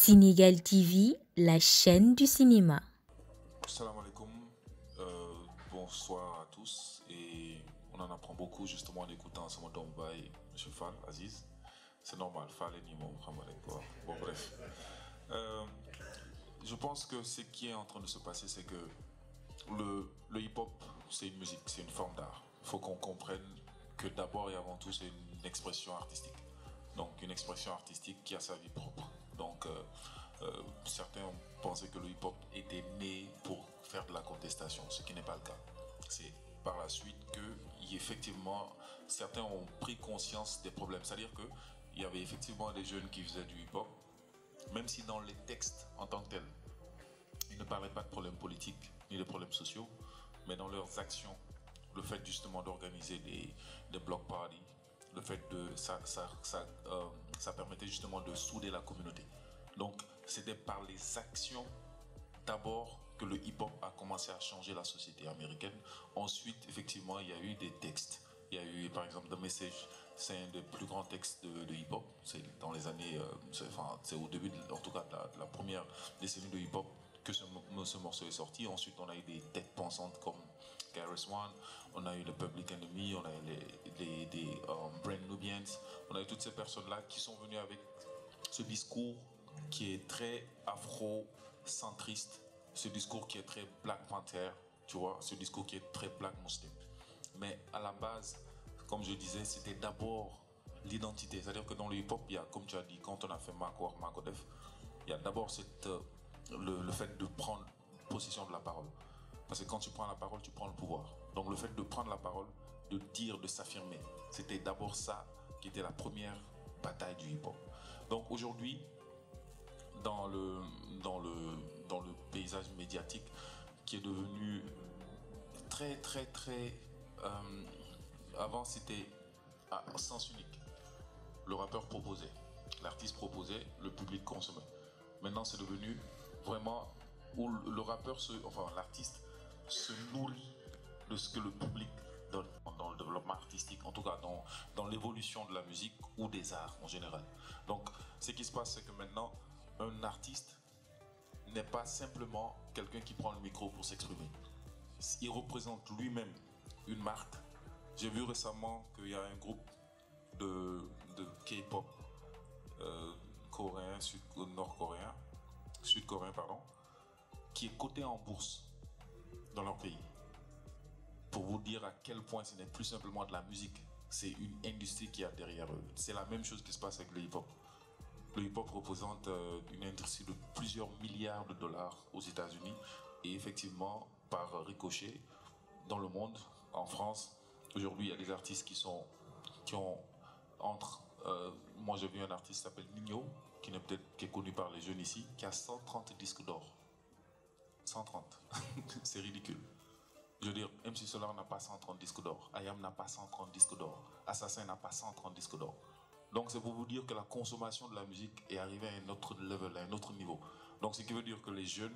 Sénégal TV, la chaîne du cinéma. Salam alaikum, bonsoir à tous et on en apprend beaucoup justement en écoutant ce mot d'Ombaï, M. Fall, Aziz. C'est normal, Fall et Nimo, quoi. Bon bref. Euh, je pense que ce qui est en train de se passer, c'est que le hip-hop, c'est une musique, c'est une forme d'art. Il faut qu'on comprenne que d'abord et avant tout, c'est une expression artistique. Donc une expression artistique qui a sa vie propre. Donc certains ont pensé que le hip-hop était né pour faire de la contestation, ce qui n'est pas le cas. C'est par la suite que, effectivement, certains ont pris conscience des problèmes. C'est-à-dire qu'il y avait effectivement des jeunes qui faisaient du hip-hop, même si dans les textes en tant que tels, ils ne parlaient pas de problèmes politiques ni de problèmes sociaux, mais dans leurs actions, le fait justement d'organiser des block parties, le fait de ça permettait justement de souder la communauté. Donc c'était par les actions d'abord que le hip-hop a commencé à changer la société américaine. Ensuite, effectivement, il y a eu des textes. Il y a eu, par exemple, The Message, c'est un des plus grands textes de hip-hop. C'est dans les années, c'est au début, en tout cas, de la première décennie de hip-hop que ce morceau est sorti. Ensuite, on a eu des têtes pensantes comme Gareth One, on a eu le Public Enemy, on a eu des Brain Nubians, on a eu toutes ces personnes-là qui sont venues avec ce discours qui est très afro-centriste, ce discours qui est très Black Panther, tu vois, ce discours qui est très Black Muslim. Mais à la base, comme je disais, c'était d'abord l'identité. C'est-à-dire que dans le hip-hop, il y a, comme tu as dit, quand on a fait Makor, Makodef, il y a d'abord le fait de prendre possession de la parole. Parce que quand tu prends la parole, tu prends le pouvoir. Donc le fait de prendre la parole, de dire, de s'affirmer, c'était d'abord ça qui était la première bataille du hip-hop. Donc aujourd'hui, dans le paysage médiatique qui est devenu très avant c'était à sens unique. Le rappeur proposait, l'artiste proposait, le public consommait. Maintenant c'est devenu vraiment où le rappeur l'artiste se nourrit de ce que le public donne dans le développement artistique, en tout cas dans l'évolution de la musique ou des arts en général. Donc ce qui se passe, c'est que maintenant un artiste n'est pas simplement quelqu'un qui prend le micro pour s'exprimer. Il représente lui-même une marque. J'ai vu récemment qu'il y a un groupe de K-pop coréen, nord-coréen, sud-coréen, pardon, qui est coté en bourse dans leur pays. Pour vous dire à quel point ce n'est plus simplement de la musique, c'est une industrie qui a derrière eux. C'est la même chose qui se passe avec le hip-hop. Le hip-hop représente une industrie de plusieurs milliards de dollars aux États-Unis et effectivement, par ricochet, dans le monde, en France, aujourd'hui, il y a des artistes qui ont entre. Moi, j'ai vu un artiste qui s'appelle Nino, qui est connu par les jeunes ici, qui a 130 disques d'or. 130. C'est ridicule. Je veux dire, MC Solar n'a pas 130 disques d'or, Ayam n'a pas 130 disques d'or, Assassin n'a pas 130 disques d'or. Donc c'est pour vous dire que la consommation de la musique est arrivée à un autre level, à un autre niveau. Donc ce qui veut dire que les jeunes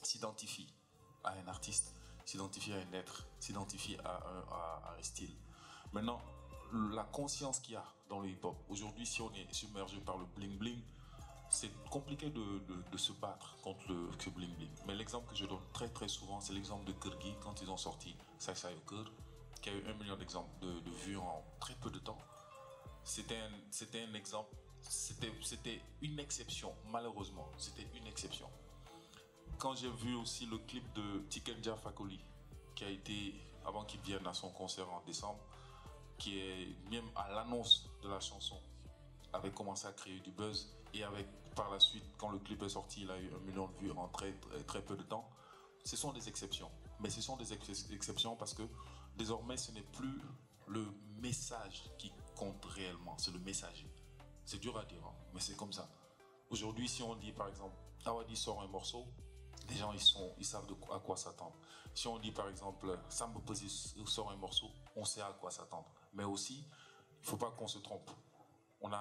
s'identifient à un artiste, s'identifient à un être, s'identifient à un style. Maintenant, la conscience qu'il y a dans le hip-hop, aujourd'hui si on est submergé par le bling-bling, c'est compliqué de se battre contre ce bling-bling. Mais l'exemple que je donne très souvent, c'est l'exemple de Kirgi quand ils ont sorti Sai Sai Okur, qui a eu 1 million d'exemples de vues en très peu de temps. C'était un exemple, c'était une exception, malheureusement, c'était une exception. Quand j'ai vu aussi le clip de Tikenja Fakoli, qui a été, avant qu'il vienne à son concert en décembre, qui est même à l'annonce de la chanson, avait commencé à créer du buzz, et avec par la suite, quand le clip est sorti, il a eu 1 million de vues en très peu de temps. Ce sont des exceptions, mais ce sont des exceptions parce que désormais ce n'est plus le message qui compte réellement, c'est le messager. C'est dur à dire, hein, mais c'est comme ça. Aujourd'hui, si on dit par exemple, Awadi sort un morceau, les gens ils savent à quoi s'attendre. Si on dit par exemple, Samba Peuzzi sort un morceau, on sait à quoi s'attendre. Mais aussi, il ne faut pas qu'on se trompe. On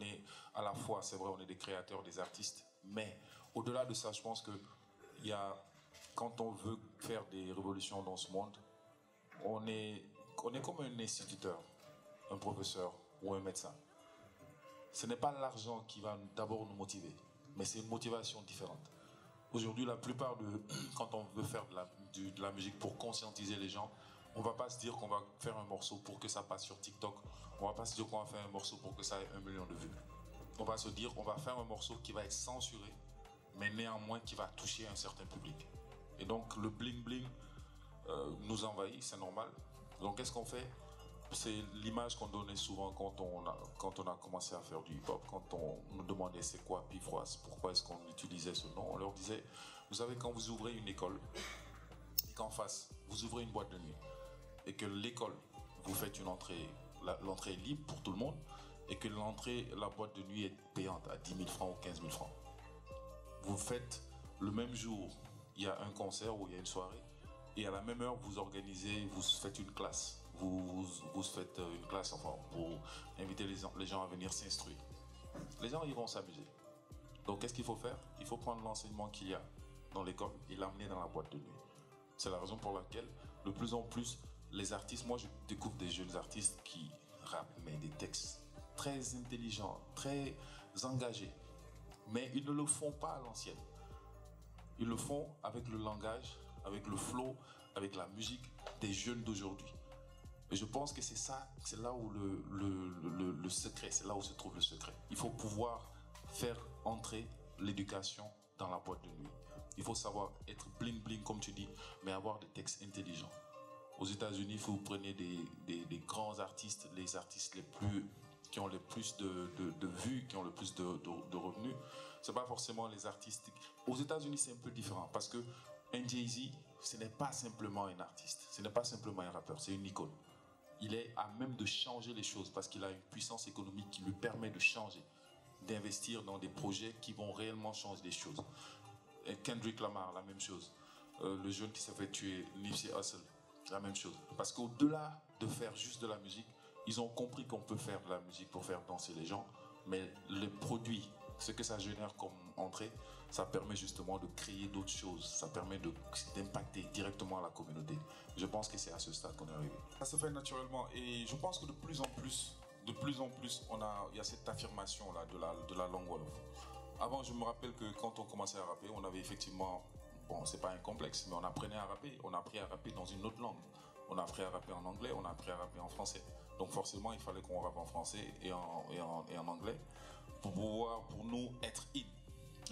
est à la fois, c'est vrai, on est des créateurs, des artistes, mais au-delà de ça, je pense que il y a, quand on veut faire des révolutions dans ce monde, on est comme un instituteur, un professeur ou un médecin. ce n'est pas l'argent qui va d'abord nous motiver, mais c'est une motivation différente. Aujourd'hui, la plupart quand on veut faire de la musique pour conscientiser les gens, on va pas se dire qu'on va faire un morceau pour que ça passe sur TikTok. On va pas se dire qu'on va faire un morceau pour que ça ait 1 million de vues. On va se dire qu'on va faire un morceau qui va être censuré, mais néanmoins qui va toucher un certain public. Et donc le bling bling nous envahit, c'est normal. Donc qu'est-ce qu'on fait? C'est l'image qu'on donnait souvent quand on a commencé à faire du hip-hop, quand on nous demandait c'est quoi Pifroise, pourquoi est-ce qu'on utilisait ce nom. On leur disait, vous savez, quand vous ouvrez une école et qu'en face vous ouvrez une boîte de nuit et que l'école, vous faites une entrée, l'entrée est libre pour tout le monde, et que la boîte de nuit est payante à 10 000 francs ou 15 000 francs. Vous faites le même jour, il y a un concert ou il y a une soirée, et à la même heure, vous organisez, vous faites une classe. Vous faites une classe, enfin, pour inviter les gens à venir s'instruire. Les gens, ils vont s'amuser. Donc, qu'est-ce qu'il faut faire? Il faut prendre l'enseignement qu'il y a dans l'école et l'amener dans la boîte de nuit. C'est la raison pour laquelle, de plus en plus, les artistes, moi, je découvre des jeunes artistes qui rappent, mais des textes très intelligents, très engagés. Mais ils ne le font pas à l'ancienne. Ils le font avec le langage, avec le flow, avec la musique des jeunes d'aujourd'hui. Et je pense que c'est ça, c'est là où le secret, c'est là où se trouve le secret. Il faut pouvoir faire entrer l'éducation dans la boîte de nuit. Il faut savoir être bling bling comme tu dis, mais avoir des textes intelligents. Aux États-Unis, vous prenez des grands artistes, les artistes qui ont le plus de vues, qui ont le plus de revenus. C'est pas forcément les artistes. Aux États-Unis, c'est un peu différent parce que un Jay-Z, ce n'est pas simplement un artiste, ce n'est pas simplement un rappeur, c'est une icône. Il est à même de changer les choses parce qu'il a une puissance économique qui lui permet de changer, d'investir dans des projets qui vont réellement changer les choses. Et Kendrick Lamar, la même chose. Le jeune qui s'est fait tuer, Nipsey Hussle, la même chose. Parce qu'au-delà de faire juste de la musique, ils ont compris qu'on peut faire de la musique pour faire danser les gens, mais les produits, ce que ça génère comme entrée, ça permet justement de créer d'autres choses, ça permet d'impacter directement la communauté. Je pense que c'est à ce stade qu'on est arrivé. Ça se fait naturellement et je pense que de plus en plus, il y a cette affirmation-là de la langue wolof. Avant, je me rappelle que quand on commençait à rapper, on avait effectivement, bon, c'est pas un complexe, mais on apprenait à rapper. On a appris à rapper dans une autre langue. On a appris à rapper en anglais, on a appris à rapper en français. Donc forcément, il fallait qu'on rappe en français et en anglais pour pouvoir, pour nous, être in.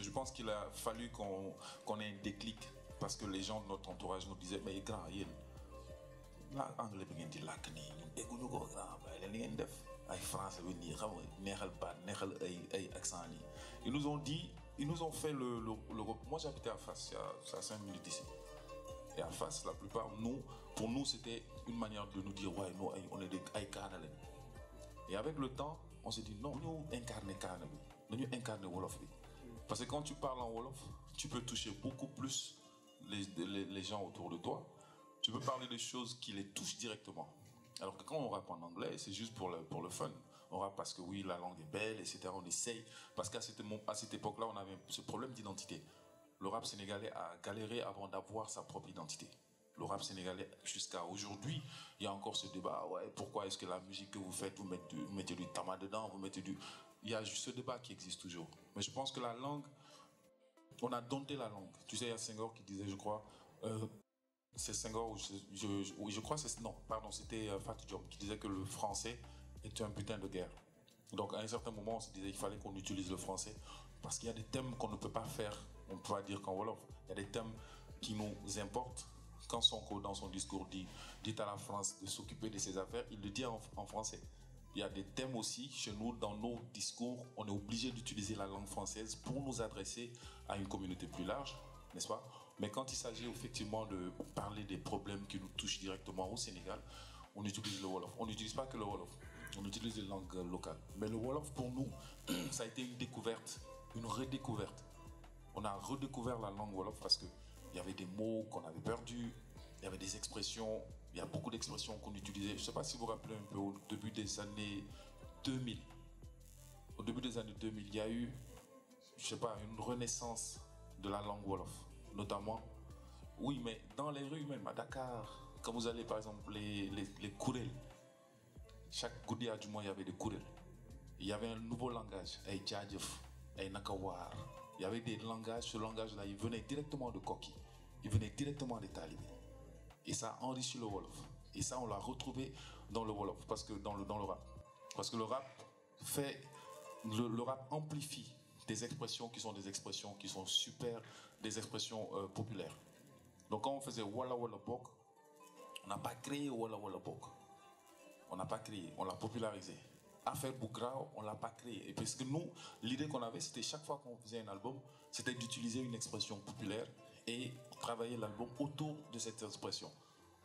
Je pense qu'il a fallu qu'on ait un déclic parce que les gens de notre entourage nous disaient, mais grand, là, anglais bi ngeen di làkk nii ñun dégguñu ko grand bàyyi leen li ngeen def ay français bi nii xam nga neexal baat neexal ay accent nii. Ils nous ont fait moi j'habitais à Fass, c'est à 5 minutes d'ici. Et à Fass, la plupart, pour nous, c'était une manière de nous dire, ouais, nous, on est des Kaana. Et avec le temps, on s'est dit, non, nous incarner Kaana, nous incarner Wolof. Parce que quand tu parles en Wolof, tu peux toucher beaucoup plus les gens autour de toi. Tu peux parler de choses qui les touchent directement. Alors que quand on rappe en anglais, c'est juste pour le fun. On rappe parce que oui, la langue est belle, etc. On essaye. Parce qu'à cette époque-là, on avait ce problème d'identité. Le rap sénégalais a galéré avant d'avoir sa propre identité. Le rap sénégalais, jusqu'à aujourd'hui, il y a encore ce débat. Ouais, pourquoi est-ce que la musique que vous faites, vous mettez du tama dedans, il y a juste ce débat qui existe toujours. Mais je pense que la langue, on a dompté la langue. Tu sais, il y a Senghor qui disait, je crois, c'est Senghor, oui, je crois, c'était Fatou Diop qui disait que le français était un putain de guerre. Donc à un certain moment, on se disait qu'il fallait qu'on utilise le français parce qu'il y a des thèmes qu'on ne peut pas faire, on ne peut pas dire qu'en Wolof. Il y a des thèmes qui nous importent. Quand Sonko, dans son discours, dit à la France de s'occuper de ses affaires, il le dit en français. Il y a des thèmes aussi, chez nous, dans nos discours, on est obligé d'utiliser la langue française pour nous adresser à une communauté plus large, n'est-ce pas? Mais quand il s'agit effectivement de parler des problèmes qui nous touchent directement au Sénégal, on utilise le Wolof. On n'utilise pas que le Wolof, on utilise les langues locales. Mais le Wolof, pour nous, ça a été une découverte, une redécouverte. On a redécouvert la langue Wolof parce qu'il y avait des mots qu'on avait perdus, il y avait des expressions, il y a beaucoup d'expressions qu'on utilisait. Je ne sais pas si vous vous rappelez un peu au début des années 2000. Au début des années 2000, il y a eu, je ne sais pas, une renaissance de la langue Wolof. Notamment, oui, mais dans les rues même, à Dakar, quand vous allez par exemple les Kourel, chaque goudi à du mois, il y avait des Kourel. Il y avait un nouveau langage, ay Djadjef, ay Nakawar. Il y avait des langages, ce langage-là, il venait directement de Koki. Il venait directement des talibés. Et ça enrichit le Wolof. Et ça, on l'a retrouvé dans le Wolof, parce que dans le rap. Parce que le rap fait, le rap amplifie des expressions qui sont super, des expressions populaires. Donc quand on faisait Walla Walla Bok, on n'a pas créé Walla Walla Bok. On n'a pas créé, on l'a popularisé. Affaire Bougrao, on ne l'a pas créé. Et parce que nous, l'idée qu'on avait, c'était chaque fois qu'on faisait un album, c'était d'utiliser une expression populaire et travailler l'album autour de cette expression.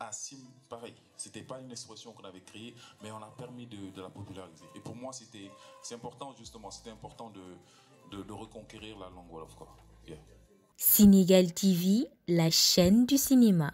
À Sim, pareil, c'était pas une expression qu'on avait créée, mais on a permis de la populariser. Et pour moi, c'est important justement, c'était important de reconquérir la langue Wolof, quoi. Yeah. Sénégal TV, la chaîne du cinéma.